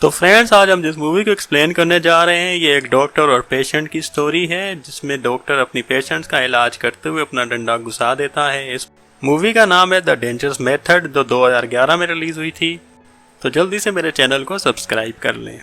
तो फ्रेंड्स, आज हम जिस मूवी को एक्सप्लेन करने जा रहे हैं ये एक डॉक्टर और पेशेंट की स्टोरी है, जिसमें डॉक्टर अपनी पेशेंट्स का इलाज करते हुए अपना डंडा घुसा देता है। इस मूवी का नाम है द डेंजरस मेथड, जो 2011 में रिलीज हुई थी। तो जल्दी से मेरे चैनल को सब्सक्राइब कर लें।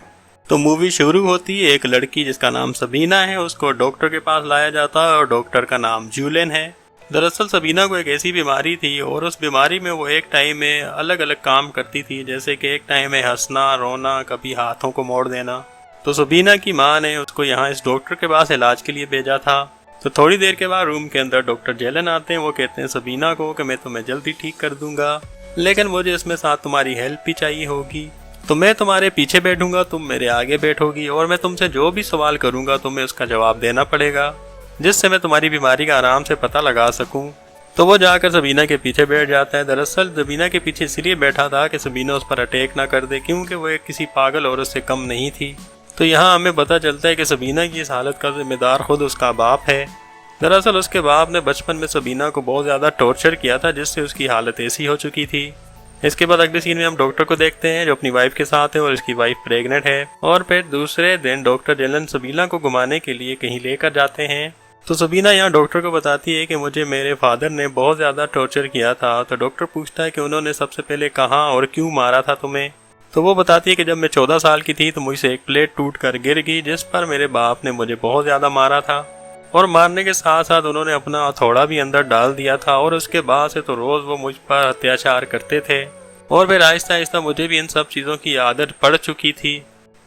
तो मूवी शुरू होती है, एक लड़की जिसका नाम सबीना है उसको डॉक्टर के पास लाया जाता है और डॉक्टर का नाम जूलियन है। दरअसल सबीना को एक ऐसी बीमारी थी और उस बीमारी में वो एक टाइम में अलग अलग काम करती थी, जैसे कि एक टाइम में हंसना, रोना, कभी हाथों को मोड़ देना। तो सबीना की माँ ने उसको यहाँ इस डॉक्टर के पास इलाज के लिए भेजा था। तो थोड़ी देर के बाद रूम के अंदर डॉक्टर जेलन आते हैं। वो कहते हैं सबीना को कि मैं तुम्हें जल्दी ठीक कर दूंगा, लेकिन मुझे इसमें साथ तुम्हारी हेल्प भी चाहिए होगी। तो मैं तुम्हारे पीछे बैठूंगा, तुम मेरे आगे बैठोगी और मैं तुमसे जो भी सवाल करूंगा तुम्हें उसका जवाब देना पड़ेगा, जिससे मैं तुम्हारी बीमारी का आराम से पता लगा सकूं। तो वो जाकर सबीना के पीछे बैठ जाता है। दरअसल सबीना के पीछे इसलिए बैठा था कि सबीना उस पर अटैक ना कर दे, क्योंकि वो एक किसी पागल औरत से कम नहीं थी। तो यहाँ हमें पता चलता है कि सबीना की इस हालत का जिम्मेदार खुद उसका बाप है। दरअसल उसके बाप ने बचपन में सबीना को बहुत ज़्यादा टॉर्चर किया था, जिससे उसकी हालत ऐसी हो चुकी थी। इसके बाद अगले सीन में हम डॉक्टर को देखते हैं जो अपनी वाइफ के साथ है और इसकी वाइफ प्रेग्नेंट है। और फिर दूसरे दिन डॉक्टर जेलन सबीना को घुमाने के लिए कहीं लेकर जाते हैं। तो सबीना यहाँ डॉक्टर को बताती है कि मुझे मेरे फादर ने बहुत ज़्यादा टॉर्चर किया था। तो डॉक्टर पूछता है कि उन्होंने सबसे पहले कहाँ और क्यों मारा था तुम्हें। तो वो बताती है कि जब मैं 14 साल की थी तो मुझसे एक प्लेट टूट कर गिर गई, जिस पर मेरे बाप ने मुझे बहुत ज़्यादा मारा था और मारने के साथ साथ उन्होंने अपना हथौड़ा भी अंदर डाल दिया था। और उसके बाद से तो रोज़ वो मुझ पर अत्याचार करते थे और फिर आहिस्ता आहिस्ता मुझे भी इन सब चीज़ों की आदत पड़ चुकी थी।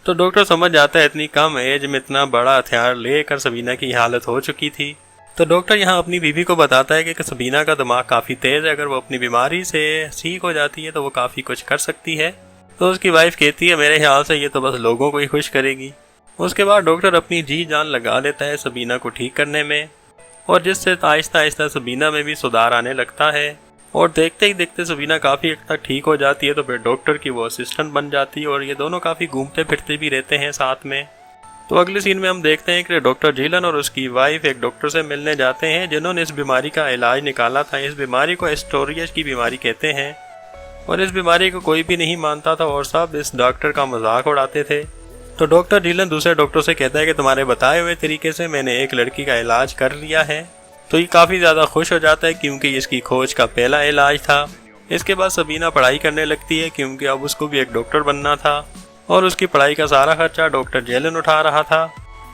तो डॉक्टर समझ जाता है इतनी कम एज में इतना बड़ा हथियार लेकर सबीना की हालत हो चुकी थी। तो डॉक्टर यहाँ अपनी बीवी को बताता है कि सबीना का दिमाग काफ़ी तेज़ है, अगर वो अपनी बीमारी से ठीक हो जाती है तो वो काफ़ी कुछ कर सकती है। तो उसकी वाइफ कहती है मेरे ख्याल से ये तो बस लोगों को ही खुश करेगी। उसके बाद डॉक्टर अपनी जी जान लगा देता है सबीना को ठीक करने में, और जिससे आहिस्ता आहिस्ता सबीना में भी सुधार आने लगता है। और देखते ही देखते सबीना काफ़ी हद तक ठीक हो जाती है। तो फिर डॉक्टर की वो असिस्टेंट बन जाती है और ये दोनों काफ़ी घूमते फिरते भी रहते हैं साथ में। तो अगले सीन में हम देखते हैं कि डॉक्टर जेलन और उसकी वाइफ एक डॉक्टर से मिलने जाते हैं जिन्होंने इस बीमारी का इलाज निकाला था। इस बीमारी को एस्टोरियस की बीमारी कहते हैं और इस बीमारी को कोई भी नहीं मानता था और सब इस डॉक्टर का मजाक उड़ाते थे। तो डॉक्टर जेलन दूसरे डॉक्टर से कहता है कि तुम्हारे बताए हुए तरीके से मैंने एक लड़की का इलाज कर लिया है। तो ये काफ़ी ज़्यादा खुश हो जाता है क्योंकि इसकी खोज का पहला इलाज था। इसके बाद सबीना पढ़ाई करने लगती है क्योंकि अब उसको भी एक डॉक्टर बनना था और उसकी पढ़ाई का सारा खर्चा डॉक्टर जेलन उठा रहा था।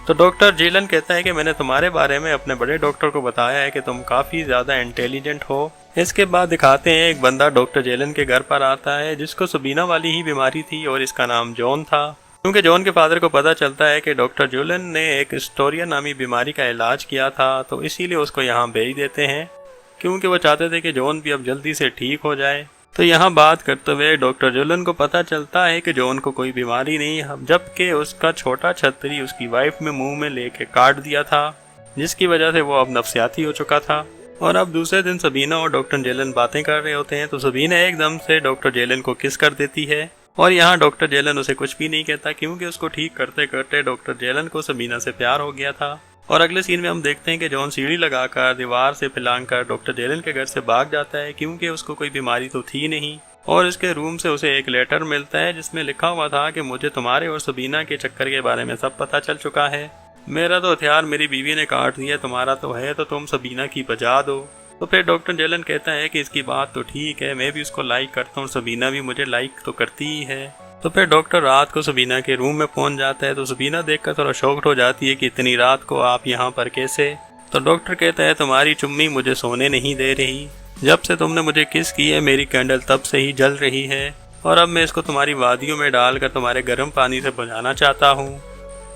तो डॉक्टर जेलन कहता है कि मैंने तुम्हारे बारे में अपने बड़े डॉक्टर को बताया है कि तुम काफ़ी ज़्यादा इंटेलिजेंट हो। इसके बाद दिखाते हैं एक बंदा डॉक्टर जेलन के घर पर आता है जिसको सबीना वाली ही बीमारी थी और इसका नाम जॉन था। क्योंकि जॉन के फादर को पता चलता है कि डॉक्टर जेलन ने एक स्टोरिया नामी बीमारी का इलाज किया था, तो इसीलिए उसको यहाँ भेज देते हैं क्योंकि वो चाहते थे कि जॉन भी अब जल्दी से ठीक हो जाए। तो यहाँ बात करते हुए डॉक्टर जेलन को पता चलता है कि जॉन को कोई बीमारी नहीं, जबकि उसका छोटा छतरी उसकी वाइफ में मुंह में लेके काट दिया था, जिसकी वजह से वो अब नफसियाती हो चुका था। और अब दूसरे दिन सबीना और डॉक्टर जेलन बातें कर रहे होते हैं तो सबीना एकदम से डॉक्टर जेलन को किस कर देती है और यहाँ डॉक्टर जेलन उसे कुछ भी नहीं कहता क्योंकि उसको ठीक करते करते डॉक्टर जेलन को सबीना से प्यार हो गया था। और अगले सीन में हम देखते हैं कि जॉन सीढ़ी लगाकर दीवार से फिलांग डॉक्टर जेलन के घर से भाग जाता है क्योंकि उसको कोई बीमारी तो थी नहीं। और इसके रूम से उसे एक लेटर मिलता है जिसमें लिखा हुआ था कि मुझे तुम्हारे और सबीना के चक्कर के बारे में सब पता चल चुका है। मेरा तो हथियार मेरी बीवी ने काट दिया, तुम्हारा तो है, तो तुम सबीना की बजा दो। तो फिर डॉक्टर जेलन कहता है कि इसकी बात तो ठीक है, मैं भी उसको लाइक करता हूँ, सबीना भी मुझे लाइक तो करती ही है। तो फिर डॉक्टर रात को सबीना के रूम में पहुंच जाता है। तो सबीना देखकर थोड़ा शॉक्ड हो जाती है कि इतनी रात को आप यहाँ पर कैसे। तो डॉक्टर कहता है तुम्हारी चुम्मी मुझे सोने नहीं दे रही, जब से तुमने मुझे किस की है मेरी कैंडल तब से ही जल रही है और अब मैं इसको तुम्हारी वादियों में डालकर तुम्हारे गर्म पानी से बुझाना चाहता हूँ।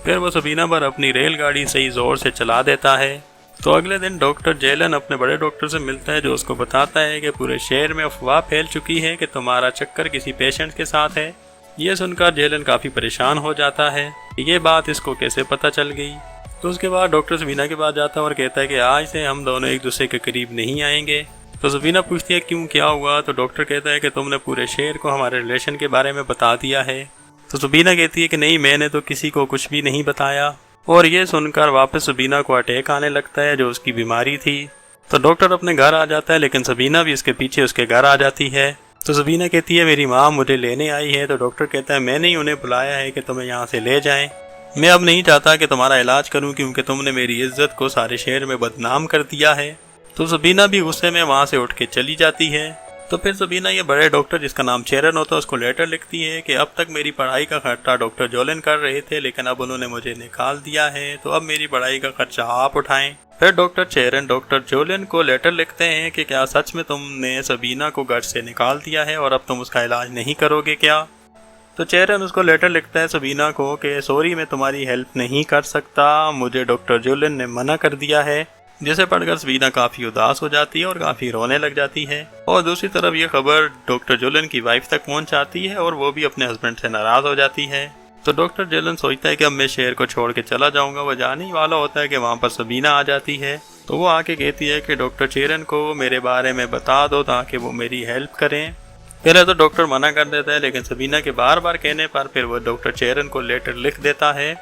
फिर वो सबीना पर अपनी रेलगाड़ी सही जोर से चला देता है। तो अगले दिन डॉक्टर जेलन अपने बड़े डॉक्टर से मिलता है जो उसको बताता है कि पूरे शहर में अफवाह फैल चुकी है कि तुम्हारा चक्कर किसी पेशेंट के साथ है। ये सुनकर जेलन काफ़ी परेशान हो जाता है, ये बात इसको कैसे पता चल गई। तो उसके बाद डॉक्टर सबीना के पास जाता है और कहता है कि आज से हम दोनों एक दूसरे के करीब नहीं आएंगे। तो सबीना पूछती है क्यों, क्या हुआ। तो डॉक्टर कहता है कि तुमने पूरे शहर को हमारे रिलेशन के बारे में बता दिया है। तो सबीना कहती है कि नहीं, मैंने तो किसी को कुछ भी नहीं बताया। और ये सुनकर वापस सबीना को अटैक आने लगता है जो उसकी बीमारी थी। तो डॉक्टर अपने घर आ जाता है लेकिन सबीना भी इसके पीछे उसके घर आ जाती है। तो सबीना कहती है मेरी माँ मुझे लेने आई है। तो डॉक्टर कहता है मैंने ही उन्हें बुलाया है कि तुम्हें यहाँ से ले जाएं। मैं अब नहीं चाहता कि तुम्हारा इलाज करूं क्योंकि तुमने मेरी इज्जत को सारे शहर में बदनाम कर दिया है। तो सबीना भी गुस्से में वहाँ से उठ के चली जाती है। तो फिर सबीना ये बड़े डॉक्टर जिसका नाम चेरन होता है उसको लेटर लिखती है कि अब तक मेरी पढ़ाई का खर्चा डॉक्टर जोलन कर रहे थे, लेकिन अब उन्होंने मुझे निकाल दिया है, तो अब मेरी पढ़ाई का खर्चा आप उठाएं। फिर डॉक्टर चेरन डॉक्टर जोलन को लेटर लिखते हैं कि क्या सच में तुमने सबीना को घर से निकाल दिया है और अब तुम उसका इलाज नहीं करोगे क्या। तो चेरन उसको लेटर लिखता है सबीना को कि सॉरी मैं तुम्हारी हेल्प नहीं कर सकता, मुझे डॉक्टर जोलन ने मना कर दिया है। जिसे पढ़कर सबीना काफ़ी उदास हो जाती है और काफ़ी रोने लग जाती है। और दूसरी तरफ ये खबर डॉक्टर जोलन की वाइफ तक पहुंच जाती है और वो भी अपने हस्बैंड से नाराज़ हो जाती है। तो डॉक्टर जोलन सोचता है कि अब मैं शहर को छोड़ के चला जाऊंगा। वो जाने ही वाला होता है कि वहाँ पर सबीना आ जाती है। तो वो आके कहती है कि डॉक्टर चेरन को मेरे बारे में बता दो ताकि वो मेरी हेल्प करें। पहले तो डॉक्टर मना कर देता है, लेकिन सबीना के बार बार कहने पर फिर वो डॉक्टर चेरन को लेटर लिख देता है।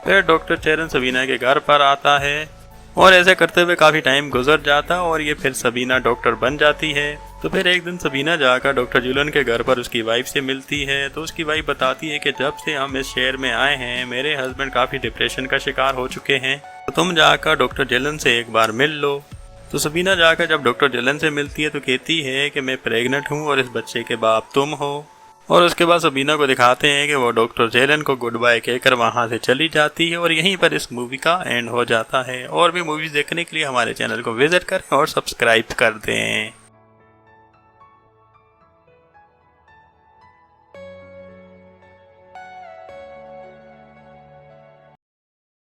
फिर डॉक्टर चेरन सबीना के घर पर आता है और ऐसे करते हुए काफ़ी टाइम गुजर जाता और ये फिर सबीना डॉक्टर बन जाती है। तो फिर एक दिन सबीना जाकर डॉक्टर जोलन के घर पर उसकी वाइफ से मिलती है। तो उसकी वाइफ बताती है कि जब से हम इस शहर में आए हैं मेरे हस्बैंड काफ़ी डिप्रेशन का शिकार हो चुके हैं, तो तुम जाकर डॉक्टर जोलन से एक बार मिल लो। तो सबीना जाकर जब डॉक्टर जोलन से मिलती है तो कहती है कि मैं प्रेग्नेंट हूँ और इस बच्चे के बाप तुम हो। और उसके बाद सबीना को दिखाते हैं कि वो डॉक्टर जोलन को गुड बाय कहकर वहाँ से चली जाती है और यहीं पर इस मूवी का एंड हो जाता है। और भी मूवीज़ देखने के लिए हमारे चैनल को विजिट करें और सब्सक्राइब कर दें।